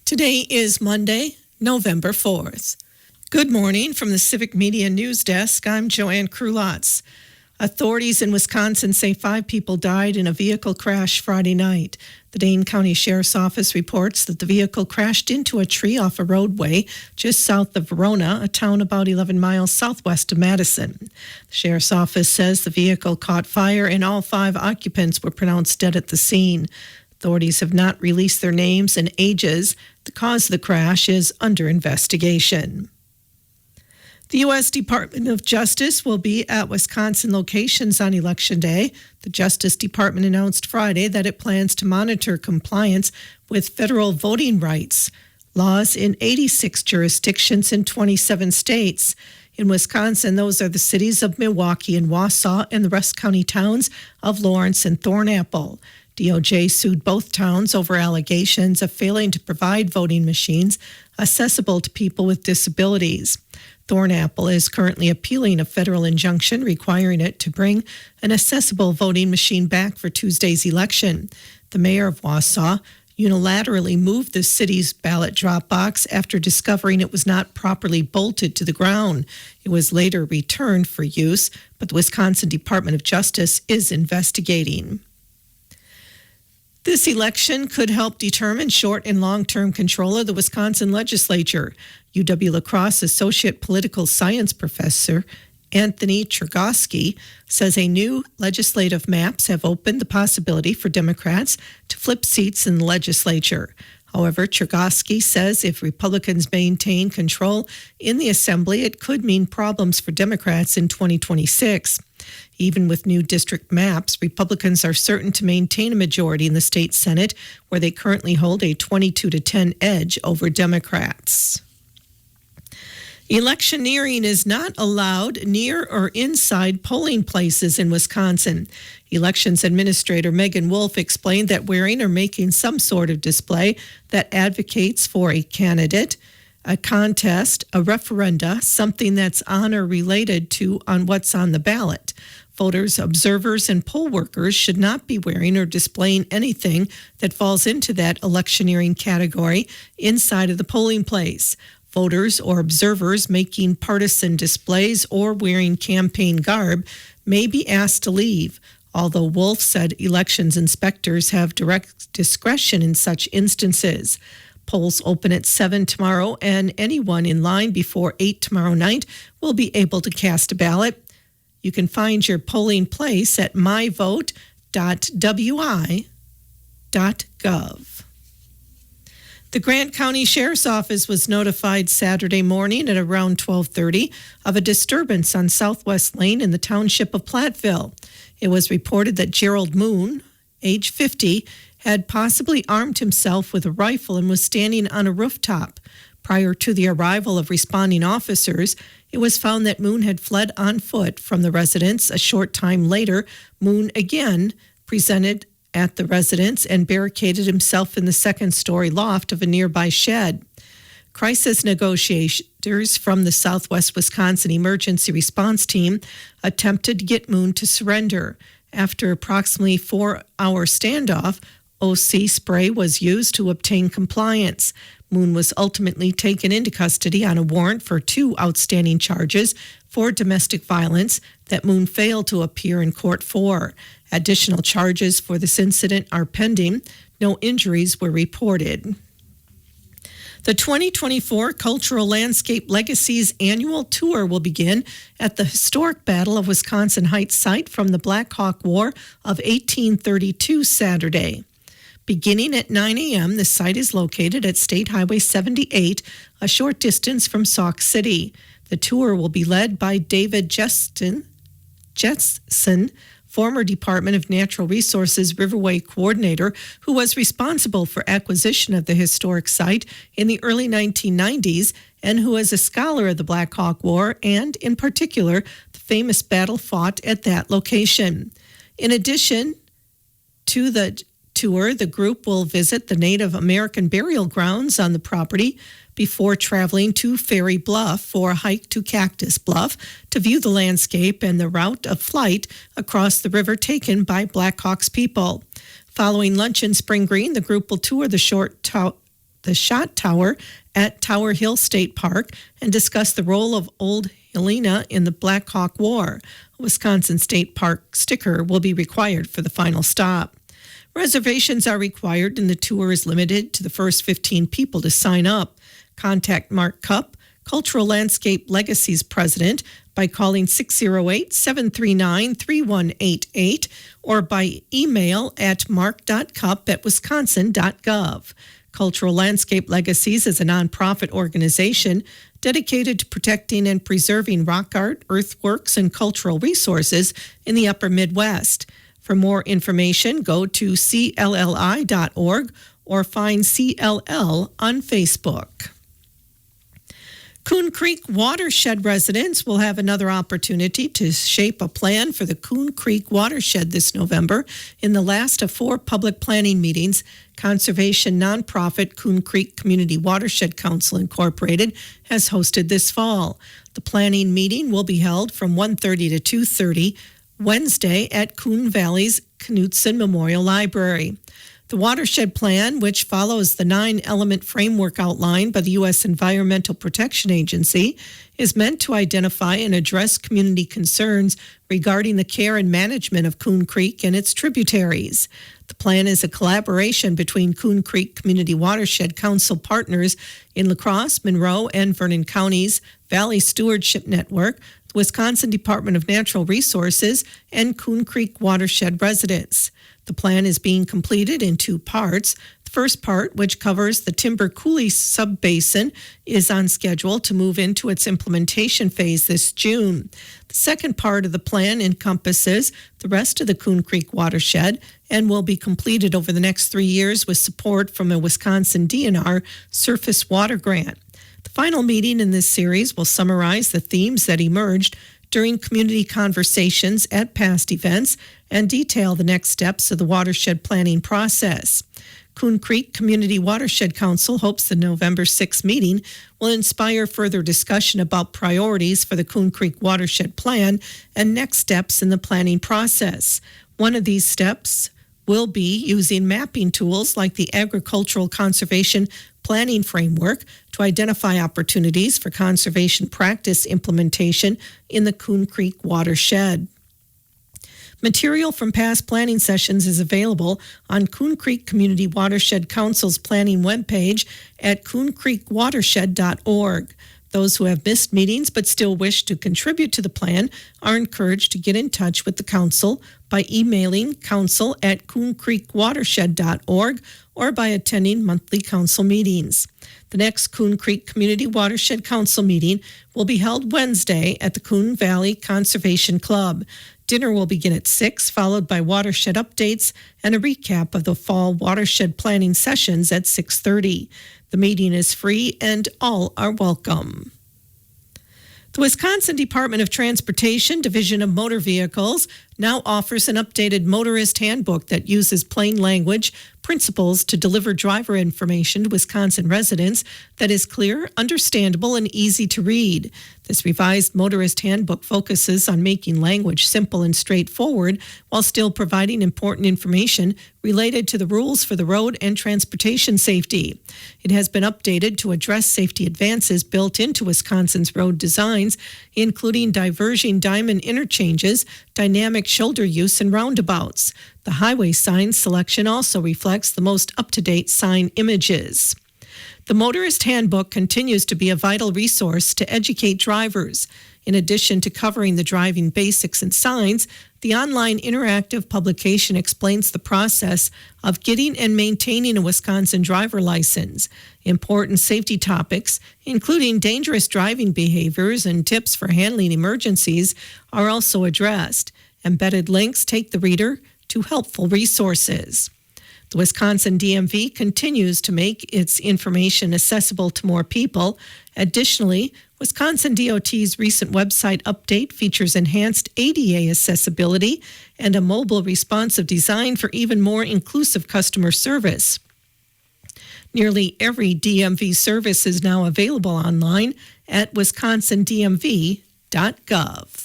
Today is Monday, November 4th. Good morning from the Civic Media News Desk. I'm Joanne Krulotz. Authorities in Wisconsin say 5 people died in a vehicle crash Friday night. The Dane County Sheriff's Office reports that the vehicle crashed into a tree off a roadway just south of Verona, a town about 11 miles southwest of Madison. The Sheriff's Office says the vehicle caught fire and all 5 occupants were pronounced dead at the scene. Authorities have not released their names and ages. The cause of the crash is under investigation. The U.S. Department of Justice will be at Wisconsin locations on Election Day. The Justice Department announced Friday that it plans to monitor compliance with federal voting rights laws in 86 jurisdictions in 27 states. In Wisconsin, those are the cities of Milwaukee and Wausau and the Rusk County towns of Lawrence and Thornapple. DOJ sued both towns over allegations of failing to provide voting machines accessible to people with disabilities. Thornapple is currently appealing a federal injunction requiring it to bring an accessible voting machine back for Tuesday's election. The mayor of Wausau unilaterally moved the city's ballot drop box after discovering it was not properly bolted to the ground. It was later returned for use, but the Wisconsin Department of Justice is investigating. This election could help determine short and long-term control of the Wisconsin legislature. UW-La Crosse Associate Political Science Professor Anthony Chergosky says a new legislative maps have opened the possibility for Democrats to flip seats in the legislature. However, Chergosky says if Republicans maintain control in the assembly, it could mean problems for Democrats in 2026. Even with new district maps, Republicans are certain to maintain a majority in the state Senate, where they currently hold a 22-10 edge over Democrats. Electioneering is not allowed near or inside polling places in Wisconsin. Elections Administrator Megan Wolf explained that wearing or making some sort of display that advocates for a candidate, a contest, a referenda, something that's on or related to on what's on the ballot. Voters, observers, and poll workers should not be wearing or displaying anything that falls into that electioneering category inside of the polling place. Voters or observers making partisan displays or wearing campaign garb may be asked to leave, although Wolf said elections inspectors have direct discretion in such instances. Polls open at 7 tomorrow, and anyone in line before 8 tomorrow night will be able to cast a ballot. You can find your polling place at myvote.wi.gov. The Grant County Sheriff's Office was notified Saturday morning at around 12:30 of a disturbance on Southwest Lane in the township of Platteville. It was reported that Gerald Moon, age 50, had possibly armed himself with a rifle and was standing on a rooftop. Prior to the arrival of responding officers, it was found that Moon had fled on foot from the residence. A short time later, Moon again presented at the residence and barricaded himself in the second-story loft of a nearby shed. Crisis negotiators from the Southwest Wisconsin Emergency Response Team attempted to get Moon to surrender. After approximately 4-hour standoff, OC spray was used to obtain compliance. Moon was ultimately taken into custody on a warrant for 2 outstanding charges for domestic violence that Moon failed to appear in court for. Additional charges for this incident are pending. No injuries were reported. The 2024 Cultural Landscape Legacies annual tour will begin at the historic Battle of Wisconsin Heights site from the Black Hawk War of 1832 Saturday. Beginning at 9 a.m., the site is located at State Highway 78, a short distance from Sauk City. The tour will be led by David Jetson, former Department of Natural Resources Riverway Coordinator, who was responsible for acquisition of the historic site in the early 1990s and who is a scholar of the Black Hawk War and, in particular, the famous battle fought at that location. In addition to the tour, the group will visit the Native American burial grounds on the property before traveling to Ferry Bluff for a hike to Cactus Bluff to view the landscape and the route of flight across the river taken by Black Hawk's people. Following lunch in Spring Green, the group will tour the short the Shot Tower at Tower Hill State Park and discuss the role of Old Helena in the Black Hawk War. A Wisconsin State Park sticker will be required for the final stop. Reservations are required and the tour is limited to the first 15 people to sign up. Contact Mark Cupp, Cultural Landscape Legacies President, by calling 608-739-3188 or by email at mark.cupp@wisconsin.gov. Cultural Landscape Legacies is a nonprofit organization dedicated to protecting and preserving rock art, earthworks, and cultural resources in the upper Midwest. For more information, go to clli.org or find CLL on Facebook. Coon Creek watershed residents will have another opportunity to shape a plan for the Coon Creek watershed this November in the last of 4 public planning meetings. Conservation nonprofit Coon Creek Community Watershed Council Incorporated has hosted this fall. The planning meeting will be held from 1:30 to 2:30 Wednesday at Coon Valley's Knutson Memorial Library. The watershed plan, which follows the 9-element framework outlined by the U.S. Environmental Protection Agency, is meant to identify and address community concerns regarding the care and management of Coon Creek and its tributaries. The plan is a collaboration between Coon Creek Community Watershed Council partners in La Crosse, Monroe, and Vernon counties, Valley Stewardship Network, the Wisconsin Department of Natural Resources, and Coon Creek watershed residents. The plan is being completed in 2 parts. The first part, which covers the Timber Coulee Subbasin, is on schedule to move into its implementation phase this June. The second part of the plan encompasses the rest of the Coon Creek watershed and will be completed over the next 3 years with support from a Wisconsin DNR surface water grant. The final meeting in this series will summarize the themes that emerged during community conversations at past events and detail the next steps of the watershed planning process. Coon Creek Community Watershed Council hopes the November 6th meeting will inspire further discussion about priorities for the Coon Creek Watershed Plan and next steps in the planning process. One of these steps will be using mapping tools like the Agricultural Conservation Planning Framework to identify opportunities for conservation practice implementation in the Coon Creek watershed. Material from past planning sessions is available on Coon Creek Community Watershed Council's planning webpage at cooncreekwatershed.org. Those who have missed meetings but still wish to contribute to the plan are encouraged to get in touch with the council by emailing council@cooncreekwatershed.org or by attending monthly council meetings. The next Coon Creek Community Watershed Council meeting will be held Wednesday at the Coon Valley Conservation Club. Dinner will begin at 6, followed by watershed updates and a recap of the fall watershed planning sessions at 6:30. The meeting is free and all are welcome. The Wisconsin Department of Transportation Division of Motor Vehicles now offers an updated motorist handbook that uses plain language principles to deliver driver information to Wisconsin residents that is clear, understandable, and easy to read. This revised motorist handbook focuses on making language simple and straightforward while still providing important information related to the rules for the road and transportation safety. It has been updated to address safety advances built into Wisconsin's road designs, including diverging diamond interchanges, dynamic shoulder use, and roundabouts. The highway sign selection also reflects the most up-to-date sign images. The Motorist Handbook continues to be a vital resource to educate drivers. In addition to covering the driving basics and signs, the online interactive publication explains the process of getting and maintaining a Wisconsin driver license. Important safety topics, including dangerous driving behaviors and tips for handling emergencies, are also addressed. Embedded links take the reader to helpful resources. The Wisconsin DMV continues to make its information accessible to more people. Additionally, Wisconsin DOT's recent website update features enhanced ADA accessibility and a mobile responsive design for even more inclusive customer service. Nearly every DMV service is now available online at wisconsindmv.gov.